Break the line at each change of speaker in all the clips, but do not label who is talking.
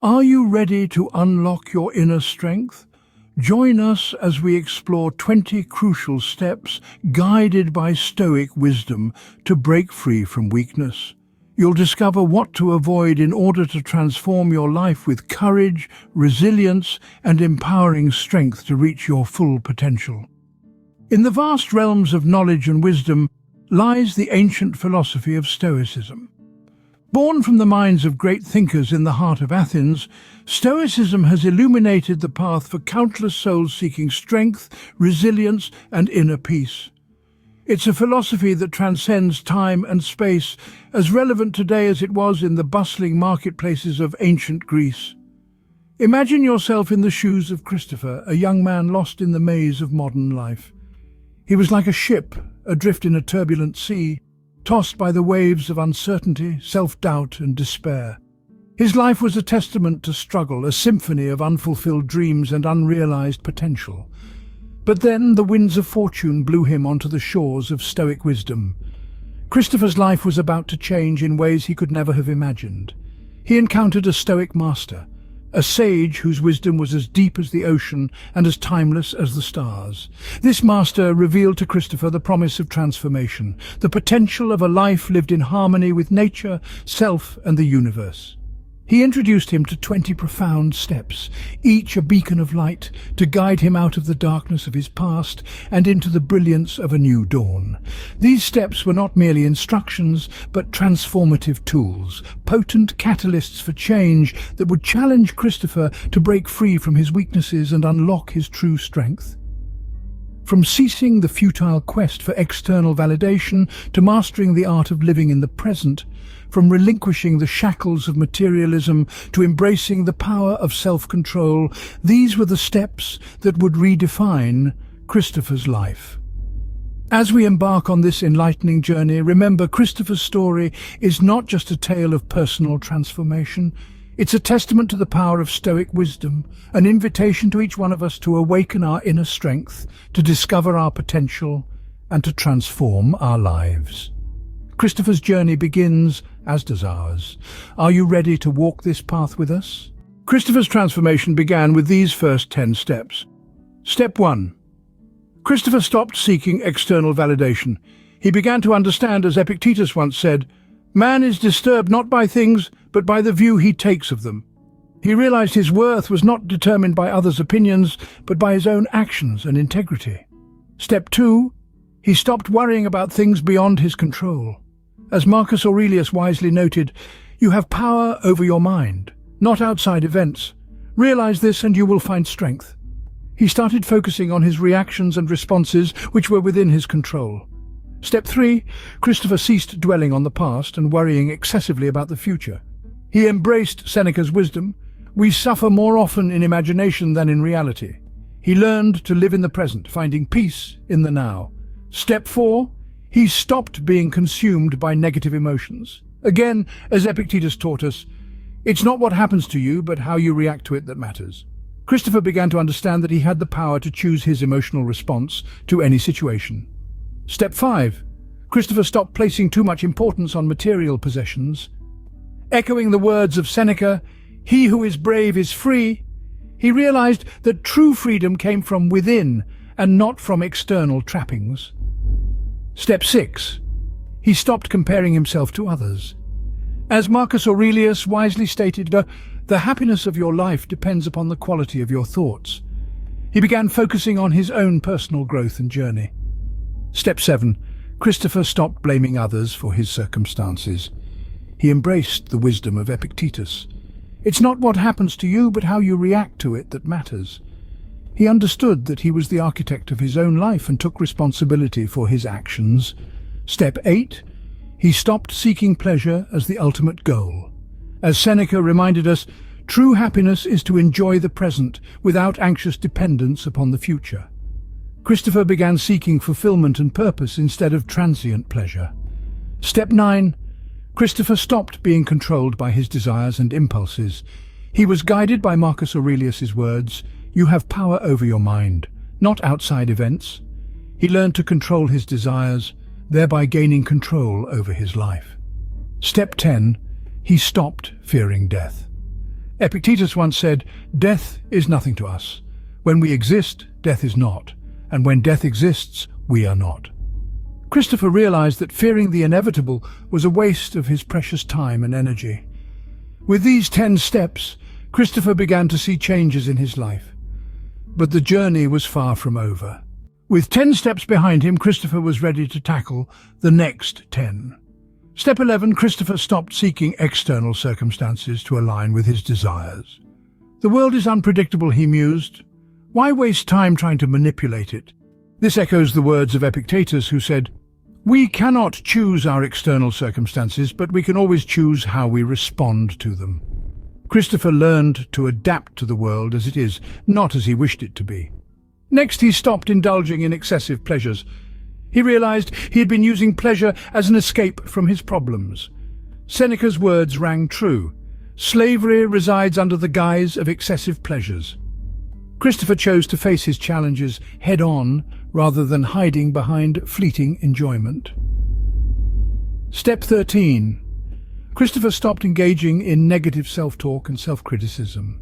Are you ready to unlock your inner strength? Join us as we explore 20 crucial steps guided by Stoic wisdom to break free from weakness. You'll discover what to avoid in order to transform your life with courage, resilience, and empowering strength to reach your full potential. In the vast realms of knowledge and wisdom lies the ancient philosophy of Stoicism. Born from the minds of great thinkers in the heart of Athens, Stoicism has illuminated the path for countless souls seeking strength, resilience, and inner peace. It's a philosophy that transcends time and space, as relevant today as it was in the bustling marketplaces of ancient Greece. Imagine yourself in the shoes of Christopher, a young man lost in the maze of modern life. He was like a ship adrift in a turbulent sea, tossed by the waves of uncertainty, self-doubt, and despair. His life was a testament to struggle, a symphony of unfulfilled dreams and unrealized potential. But then the winds of fortune blew him onto the shores of Stoic wisdom. Christopher's life was about to change in ways he could never have imagined. He encountered a Stoic master, a sage whose wisdom was as deep as the ocean and as timeless as the stars. This master revealed to Christopher the promise of transformation, the potential of a life lived in harmony with nature, self, and the universe. He introduced him to 20 profound steps, each a beacon of light, to guide him out of the darkness of his past and into the brilliance of a new dawn. These steps were not merely instructions, but transformative tools, potent catalysts for change that would challenge Christopher to break free from his weaknesses and unlock his true strength. From ceasing the futile quest for external validation to mastering the art of living in the present, from relinquishing the shackles of materialism to embracing the power of self-control, these were the steps that would redefine Christopher's life. As we embark on this enlightening journey, remember Christopher's story is not just a tale of personal transformation. It's a testament to the power of Stoic wisdom, an invitation to each one of us to awaken our inner strength, to discover our potential, and to transform our lives. Christopher's journey begins, as does ours. Are you ready to walk this path with us? Christopher's transformation began with these first 10 steps. Step 1. Christopher stopped seeking external validation. He began to understand, as Epictetus once said, "Man is disturbed not by things, but by the view he takes of them." He realized his worth was not determined by others' opinions, but by his own actions and integrity. Step 2. He stopped worrying about things beyond his control. As Marcus Aurelius wisely noted, you have power over your mind, not outside events. Realize this and you will find strength. He started focusing on his reactions and responses which were within his control. Step 3. Christopher ceased dwelling on the past and worrying excessively about the future. He embraced Seneca's wisdom. We suffer more often in imagination than in reality. He learned to live in the present, finding peace in the now. Step 4. He stopped being consumed by negative emotions. Again, as Epictetus taught us, it's not what happens to you, but how you react to it that matters. Christopher began to understand that he had the power to choose his emotional response to any situation. Step 5. Christopher stopped placing too much importance on material possessions. Echoing the words of Seneca, "He who is brave is free," he realized that true freedom came from within and not from external trappings. Step 6. He stopped comparing himself to others. As Marcus Aurelius wisely stated, the happiness of your life depends upon the quality of your thoughts. He began focusing on his own personal growth and journey. Step 7. Christopher stopped blaming others for his circumstances. He embraced the wisdom of Epictetus. It's not what happens to you, but how you react to it that matters. He understood that he was the architect of his own life and took responsibility for his actions. Step 8. He stopped seeking pleasure as the ultimate goal. As Seneca reminded us, true happiness is to enjoy the present without anxious dependence upon the future. Christopher began seeking fulfillment and purpose instead of transient pleasure. Step 9. Christopher stopped being controlled by his desires and impulses. He was guided by Marcus Aurelius's words, "You have power over your mind, not outside events." He learned to control his desires, thereby gaining control over his life. Step 10. He stopped fearing death. Epictetus once said, "Death is nothing to us. When we exist, death is not, and when death exists, we are not." Christopher realized that fearing the inevitable was a waste of his precious time and energy. With these 10 steps, Christopher began to see changes in his life. But the journey was far from over. With 10 steps behind him, Christopher was ready to tackle the next 10. Step 11, Christopher stopped seeking external circumstances to align with his desires. The world is unpredictable, he mused. Why waste time trying to manipulate it? This echoes the words of Epictetus, who said, "We cannot choose our external circumstances, but we can always choose how we respond to them." Christopher learned to adapt to the world as it is, not as he wished it to be. Next, he stopped indulging in excessive pleasures. He realized he had been using pleasure as an escape from his problems. Seneca's words rang true. Slavery resides under the guise of excessive pleasures. Christopher chose to face his challenges head-on rather than hiding behind fleeting enjoyment. Step 13. Christopher stopped engaging in negative self-talk and self-criticism.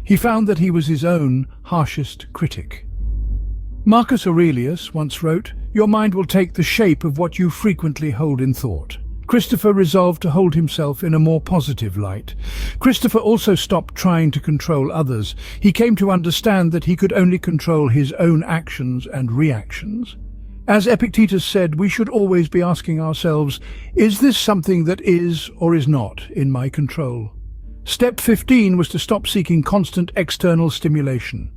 He found that he was his own harshest critic. Marcus Aurelius once wrote, "Your mind will take the shape of what you frequently hold in thought." Christopher resolved to hold himself in a more positive light. Christopher also stopped trying to control others. He came to understand that he could only control his own actions and reactions. As Epictetus said, we should always be asking ourselves, is this something that is or is not in my control? Step 15 was to stop seeking constant external stimulation.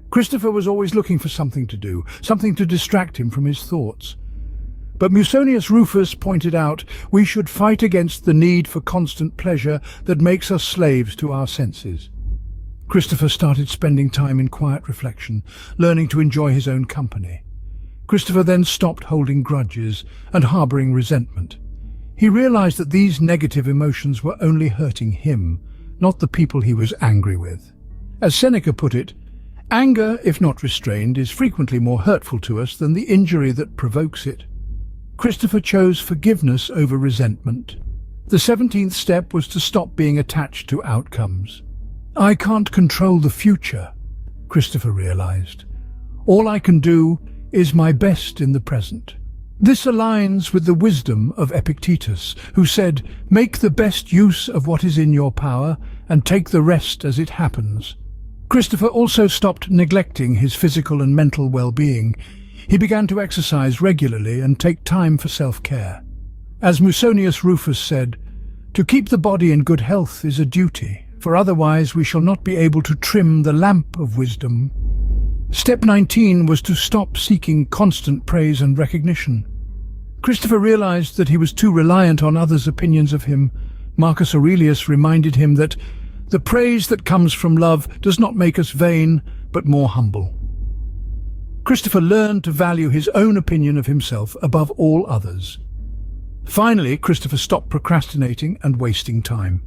Christopher was always looking for something to do, something to distract him from his thoughts. But Musonius Rufus pointed out we should fight against the need for constant pleasure that makes us slaves to our senses. Christopher started spending time in quiet reflection, learning to enjoy his own company. Christopher then stopped holding grudges and harboring resentment. He realized that these negative emotions were only hurting him, not the people he was angry with. As Seneca put it, anger, if not restrained, is frequently more hurtful to us than the injury that provokes it. Christopher chose forgiveness over resentment. The 17th step was to stop being attached to outcomes. I can't control the future, Christopher realized. All I can do is my best in the present. This aligns with the wisdom of Epictetus, who said, "Make the best use of what is in your power and take the rest as it happens." Christopher also stopped neglecting his physical and mental well-being. He began to exercise regularly and take time for self-care. As Musonius Rufus said, "To keep the body in good health is a duty, for otherwise we shall not be able to trim the lamp of wisdom." Step 19 was to stop seeking constant praise and recognition. Christopher realized that he was too reliant on others' opinions of him. Marcus Aurelius reminded him that the praise that comes from love does not make us vain, but more humble. Christopher learned to value his own opinion of himself above all others. Finally, Christopher stopped procrastinating and wasting time.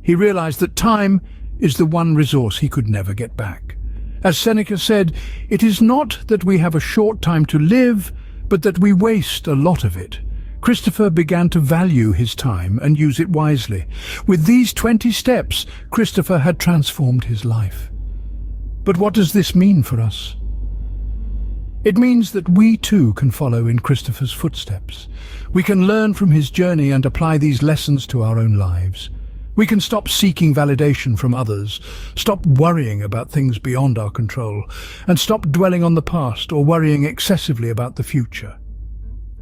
He realized that time is the one resource he could never get back. As Seneca said, it is not that we have a short time to live, but that we waste a lot of it. Christopher began to value his time and use it wisely. With these 20 steps, Christopher had transformed his life. But what does this mean for us? It means that we too can follow in Christopher's footsteps. We can learn from his journey and apply these lessons to our own lives. We can stop seeking validation from others, stop worrying about things beyond our control, and stop dwelling on the past or worrying excessively about the future.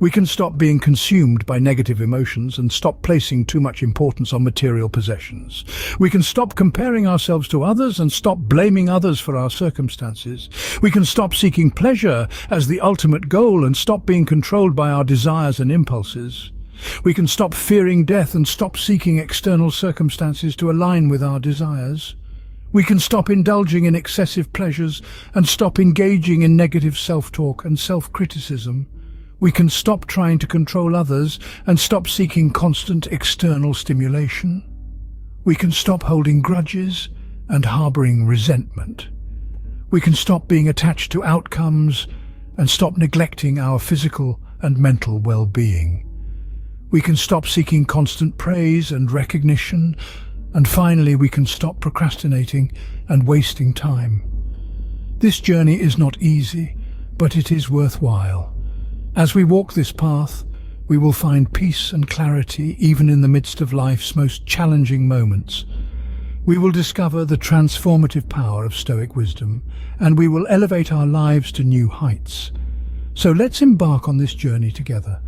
We can stop being consumed by negative emotions and stop placing too much importance on material possessions. We can stop comparing ourselves to others and stop blaming others for our circumstances. We can stop seeking pleasure as the ultimate goal and stop being controlled by our desires and impulses. We can stop fearing death and stop seeking external circumstances to align with our desires. We can stop indulging in excessive pleasures and stop engaging in negative self-talk and self-criticism. We can stop trying to control others and stop seeking constant external stimulation. We can stop holding grudges and harboring resentment. We can stop being attached to outcomes and stop neglecting our physical and mental well-being. We can stop seeking constant praise and recognition And finally, we can stop procrastinating and wasting time. This journey is not easy, but it is worthwhile. As we walk this path, we will find peace and clarity even in the midst of life's most challenging moments. We will discover the transformative power of Stoic wisdom, and we will elevate our lives to new heights. So let's embark on this journey together.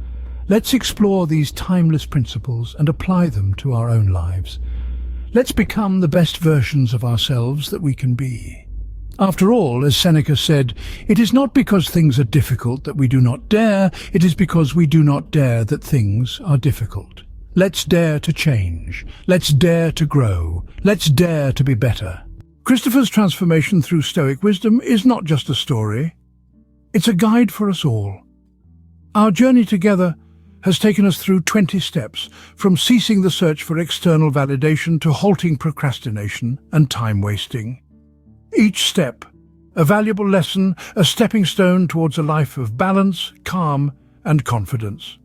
Let's explore these timeless principles and apply them to our own lives. Let's become the best versions of ourselves that we can be. After all, as Seneca said, it is not because things are difficult that we do not dare, it is because we do not dare that things are difficult. Let's dare to change. Let's dare to grow. Let's dare to be better. Christopher's transformation through Stoic wisdom is not just a story. It's a guide for us all. Our journey together has taken us through 20 steps, from ceasing the search for external validation to halting procrastination and time wasting. Each step, a valuable lesson, a stepping stone towards a life of balance, calm, and confidence.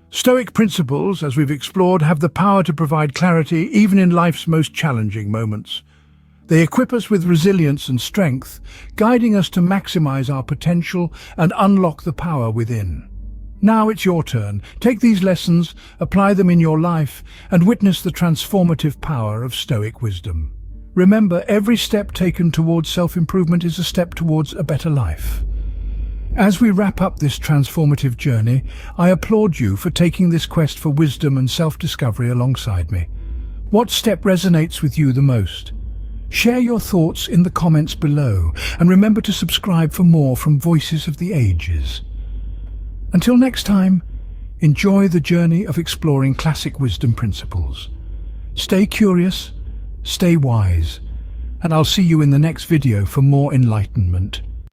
Stoic principles, as we've explored, have the power to provide clarity even in life's most challenging moments. They equip us with resilience and strength, guiding us to maximize our potential and unlock the power within. Now it's your turn. Take these lessons, apply them in your life, and witness the transformative power of Stoic wisdom. Remember, every step taken towards self-improvement is a step towards a better life. As we wrap up this transformative journey, I applaud you for taking this quest for wisdom and self-discovery alongside me. What step resonates with you the most? Share your thoughts in the comments below, and remember to subscribe for more from Voices of the Ages. Until next time, enjoy the journey of exploring classic wisdom principles. Stay curious, stay wise, and I'll see you in the next video for more enlightenment.